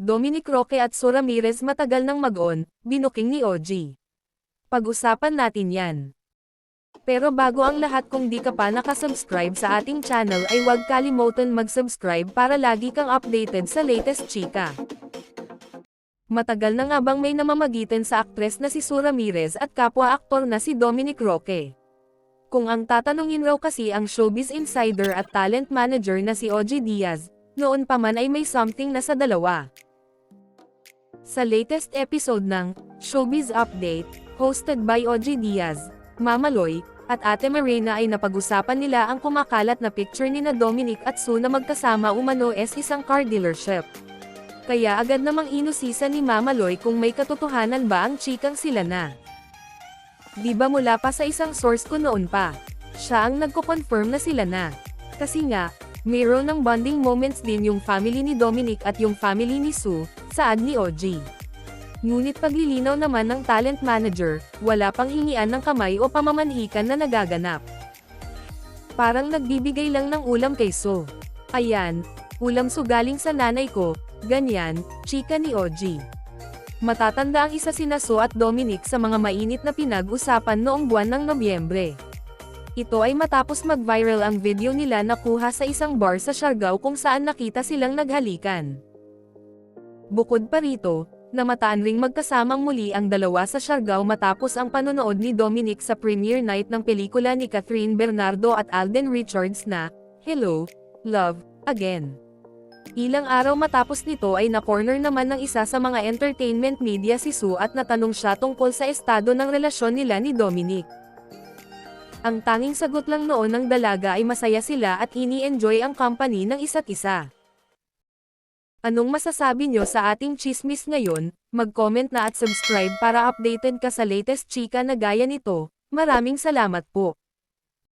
Dominic Roque at Sue Ramirez matagal nang mag-on, binuking ni OG. Pag-usapan natin yan. Pero bago ang lahat, kung di ka pa nakasubscribe sa ating channel ay huwag kalimutan mag-subscribe para lagi kang updated sa latest chika. Matagal na nga bang may namamagitan sa aktres na si Sue Ramirez at kapwa-aktor na si Dominic Roque? Kung ang tatanungin raw kasi ang showbiz insider at talent manager na si OG Diaz, noon pa man ay may something na sa dalawa. Sa latest episode ng Showbiz Update, hosted by OG Diaz, Mama Loy, at Ate Marina ay napag-usapan nila ang kumakalat na picture ni na Dominic at Sue na magkasama umano isang car dealership. Kaya agad namang inusisa ni Mama Loy kung may katotohanan ba ang chikang sila na. Di ba mula pa sa isang source ko noon pa, siya ang nagko-confirm na sila na. Kasi nga, mayroon ng bonding moments din yung family ni Dominic at yung family ni Sue, saad ni OG. Ngunit paglilinaw naman ng talent manager, wala pang hingian ng kamay o pamamanhikan na nagaganap. Parang nagbibigay lang ng ulam kay Sue. Ayan, ulam Sue galing sa nanay ko, ganyan, chika ni OG. Matatanda ang isa sina Sue at Dominic sa mga mainit na pinag-usapan noong buwan ng Nobyembre. Ito ay matapos mag-viral ang video nila na kuha sa isang bar sa Siargao kung saan nakita silang naghalikan. Bukod pa rito, namataan ring magkasamang muli ang dalawa sa Siargao matapos ang panonood ni Dominic sa premiere night ng pelikula ni Catherine Bernardo at Alden Richards na Hello, Love, Again. Ilang araw matapos nito ay na-corner naman ng isa sa mga entertainment media si Sue at natanong siya tungkol sa estado ng relasyon nila ni Dominic. Ang tanging sagot lang noon ng dalaga ay masaya sila at ini-enjoy ang company ng isa't isa. Anong masasabi nyo sa ating chismis ngayon? Mag-comment na at subscribe para updated ka sa latest chika na gaya nito. Maraming salamat po.